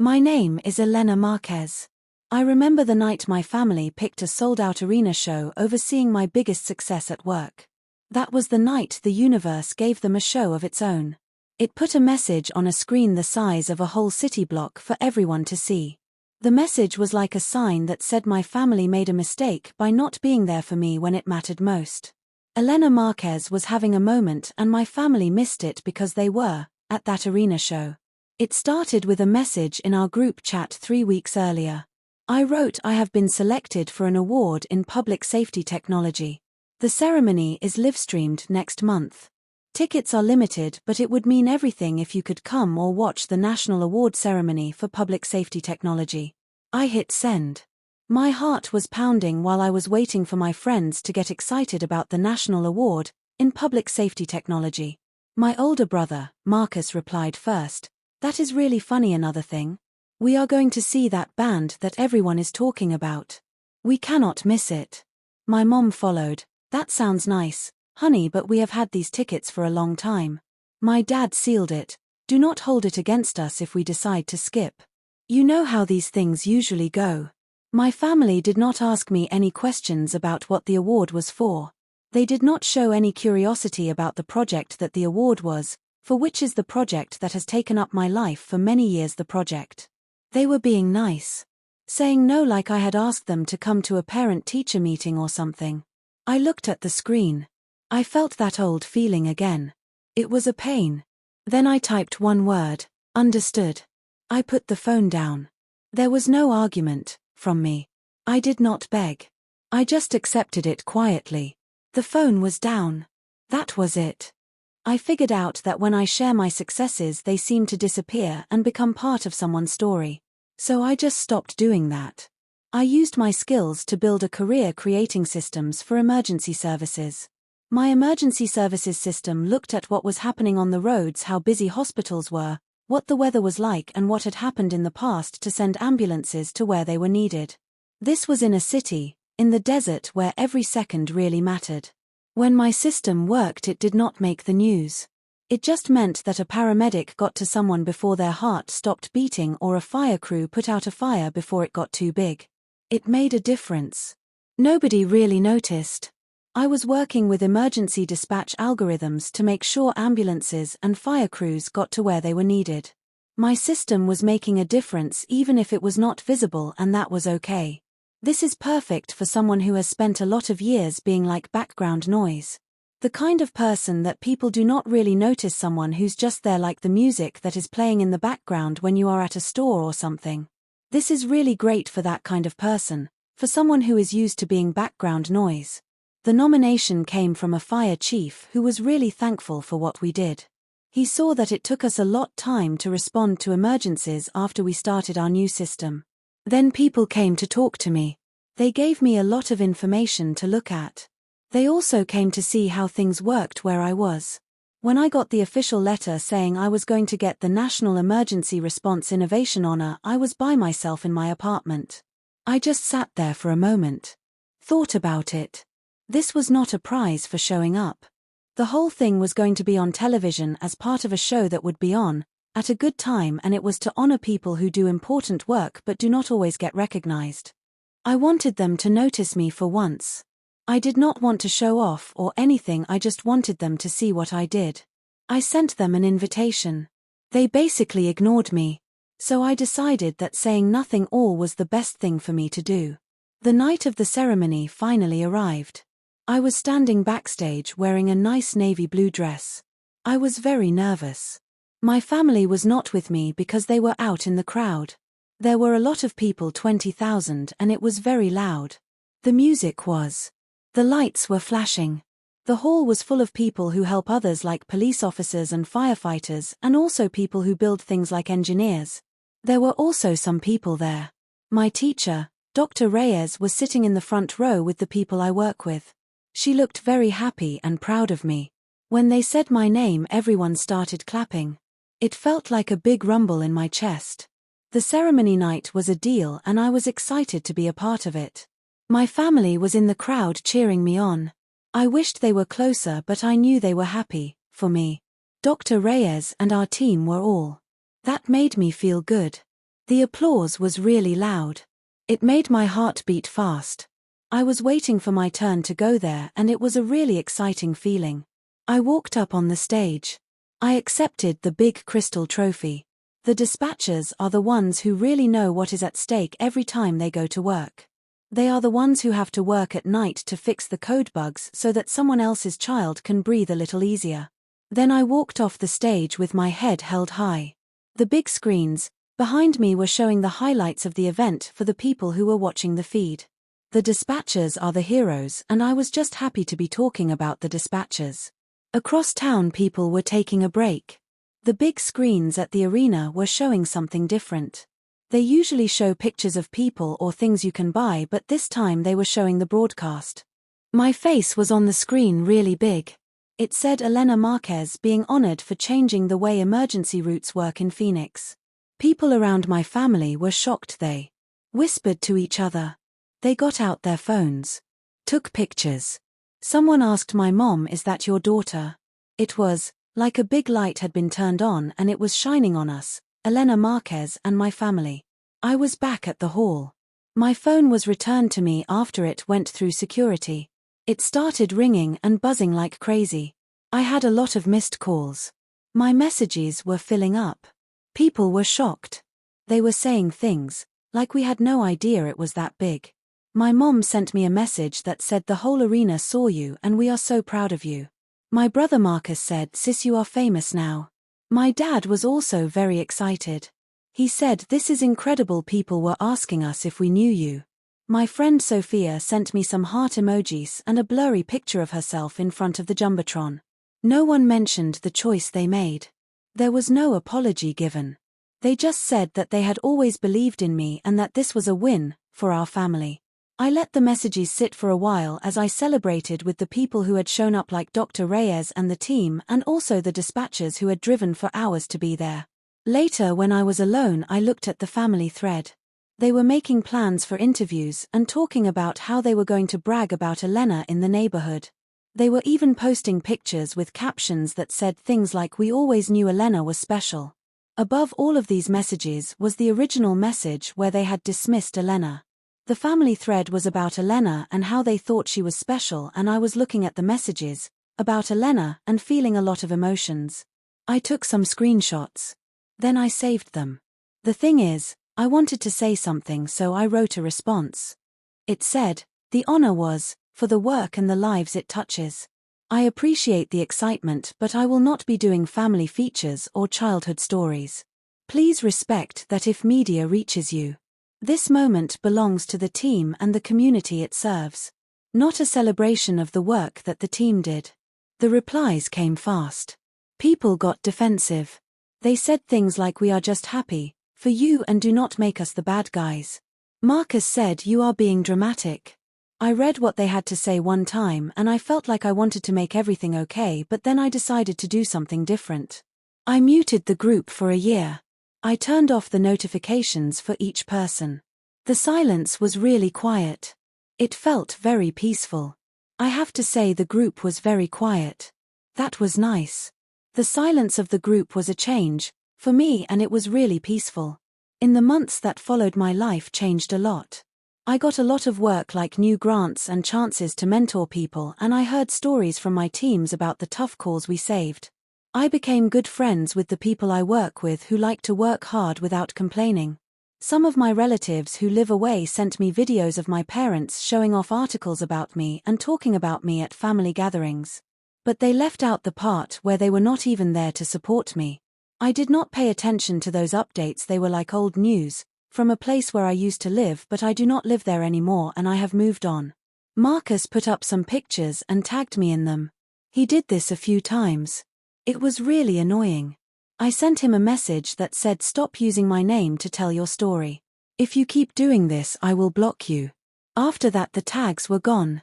My name is Elena Marquez. I remember the night my family picked a sold-out arena show overseeing my biggest success at work. That was the night the universe gave them a show of its own. It put a message on a screen the size of a whole city block for everyone to see. The message was like a sign that said my family made a mistake by not being there for me when it mattered most. Elena Marquez was having a moment and my family missed it because they were at that arena show. It started with a message in our group chat 3 weeks earlier. I wrote, "I have been selected for an award in public safety technology. The ceremony is live-streamed next month. Tickets are limited, but it would mean everything if you could come or watch the National Award Ceremony for Public Safety Technology." I hit send. My heart was pounding while I was waiting for my friends to get excited about the National Award in Public Safety Technology. My older brother, Marcus, replied first, "That is really funny. Another thing. We are going to see that band that everyone is talking about. We cannot miss it." My mom followed, "That sounds nice, honey, but we have had these tickets for a long time." My dad sealed it, "Do not hold it against us if we decide to skip. You know how these things usually go." My family did not ask me any questions about what the award was for. They did not show any curiosity about the project that the award was, for which is the project that has taken up my life for many years. The project. They were being nice. Saying no like I had asked them to come to a parent-teacher meeting or something. I looked at the screen. I felt that old feeling again. It was a pain. Then I typed one word, "Understood." I put the phone down. There was no argument from me. I did not beg. I just accepted it quietly. The phone was down. That was it. I figured out that when I share my successes they seem to disappear and become part of someone's story. So I just stopped doing that. I used my skills to build a career creating systems for emergency services. My emergency services system looked at what was happening on the roads, how busy hospitals were, what the weather was like and what had happened in the past to send ambulances to where they were needed. This was in a city, in the desert where every second really mattered. When my system worked it did not make the news. It just meant that a paramedic got to someone before their heart stopped beating or a fire crew put out a fire before it got too big. It made a difference. Nobody really noticed. I was working with emergency dispatch algorithms to make sure ambulances and fire crews got to where they were needed. My system was making a difference even if it was not visible, and that was okay. This is perfect for someone who has spent a lot of years being like background noise. The kind of person that people do not really notice, someone who's just there like the music that is playing in the background when you are at a store or something. This is really great for that kind of person, for someone who is used to being background noise. The nomination came from a fire chief who was really thankful for what we did. He saw that it took us a lot time to respond to emergencies after we started our new system. Then people came to talk to me. They gave me a lot of information to look at. They also came to see how things worked where I was. When I got the official letter saying I was going to get the National Emergency Response Innovation Honor, I was by myself in my apartment. I just sat there for a moment. Thought about it. This was not a prize for showing up. The whole thing was going to be on television as part of a show that would be on at a good time, and it was to honor people who do important work but do not always get recognized. I wanted them to notice me for once. I did not want to show off or anything, I just wanted them to see what I did. I sent them an invitation. They basically ignored me. So I decided that saying nothing all was the best thing for me to do. The night of the ceremony finally arrived. I was standing backstage wearing a nice navy blue dress. I was very nervous. My family was not with me because they were out in the crowd. There were a lot of people, 20,000, and it was very loud. The music was. The lights were flashing. The hall was full of people who help others like police officers and firefighters, and also people who build things like engineers. There were also some people there. My teacher, Dr. Reyes, was sitting in the front row with the people I work with. She looked very happy and proud of me. When they said my name, everyone started clapping. It felt like a big rumble in my chest. The ceremony night was a deal and I was excited to be a part of it. My family was in the crowd cheering me on. I wished they were closer, but I knew they were happy for me. Dr. Reyes and our team were all. That made me feel good. The applause was really loud. It made my heart beat fast. I was waiting for my turn to go there, and it was a really exciting feeling. I walked up on the stage. I accepted the big crystal trophy. The dispatchers are the ones who really know what is at stake every time they go to work. They are the ones who have to work at night to fix the code bugs so that someone else's child can breathe a little easier. Then I walked off the stage with my head held high. The big screens behind me were showing the highlights of the event for the people who were watching the feed. The dispatchers are the heroes, and I was just happy to be talking about the dispatchers. Across town, people were taking a break. The big screens at the arena were showing something different. They usually show pictures of people or things you can buy, but this time they were showing the broadcast. My face was on the screen really big. It said Elena Marquez being honored for changing the way emergency routes work in Phoenix. People around my family were shocked. They whispered to each other. They got out their phones. Took pictures. Someone asked my mom, "Is that your daughter?" It was like a big light had been turned on and it was shining on us, Elena Marquez and my family. I was back at the hall. My phone was returned to me after it went through security. It started ringing and buzzing like crazy. I had a lot of missed calls. My messages were filling up. People were shocked. They were saying things like we had no idea it was that big. My mom sent me a message that said the whole arena saw you and we are so proud of you. My brother Marcus said, "Sis, you are famous now." My dad was also very excited. He said, "This is incredible, people were asking us if we knew you." My friend Sophia sent me some heart emojis and a blurry picture of herself in front of the Jumbotron. No one mentioned the choice they made. There was no apology given. They just said that they had always believed in me and that this was a win for our family. I let the messages sit for a while as I celebrated with the people who had shown up, like Dr. Reyes and the team, and also the dispatchers who had driven for hours to be there. Later, when I was alone, I looked at the family thread. They were making plans for interviews and talking about how they were going to brag about Elena in the neighborhood. They were even posting pictures with captions that said things like, "We always knew Elena was special." Above all of these messages was the original message where they had dismissed Elena. The family thread was about Elena and how they thought she was special, and I was looking at the messages about Elena and feeling a lot of emotions. I took some screenshots. Then I saved them. The thing is, I wanted to say something, so I wrote a response. It said, "The honor was for the work and the lives it touches. I appreciate the excitement, but I will not be doing family features or childhood stories. Please respect that if media reaches you. This moment belongs to the team and the community it serves. Not a celebration of the work that the team did." The replies came fast. People got defensive. They said things like, "We are just happy for you and do not make us the bad guys." Marcus said, "You are being dramatic." I read what they had to say one time and I felt like I wanted to make everything okay, but then I decided to do something different. I muted the group for a year. I turned off the notifications for each person. The silence was really quiet. It felt very peaceful. I have to say, the group was very quiet. That was nice. The silence of the group was a change for me, and it was really peaceful. In the months that followed, my life changed a lot. I got a lot of work, like new grants and chances to mentor people, and I heard stories from my teams about the tough calls we saved. I became good friends with the people I work with who like to work hard without complaining. Some of my relatives who live away sent me videos of my parents showing off articles about me and talking about me at family gatherings. But they left out the part where they were not even there to support me. I did not pay attention to those updates. They were like old news from a place where I used to live, but I do not live there anymore and I have moved on. Marcus put up some pictures and tagged me in them. He did this a few times. It was really annoying. I sent him a message that said, "Stop using my name to tell your story. If you keep doing this, I will block you." After that, the tags were gone.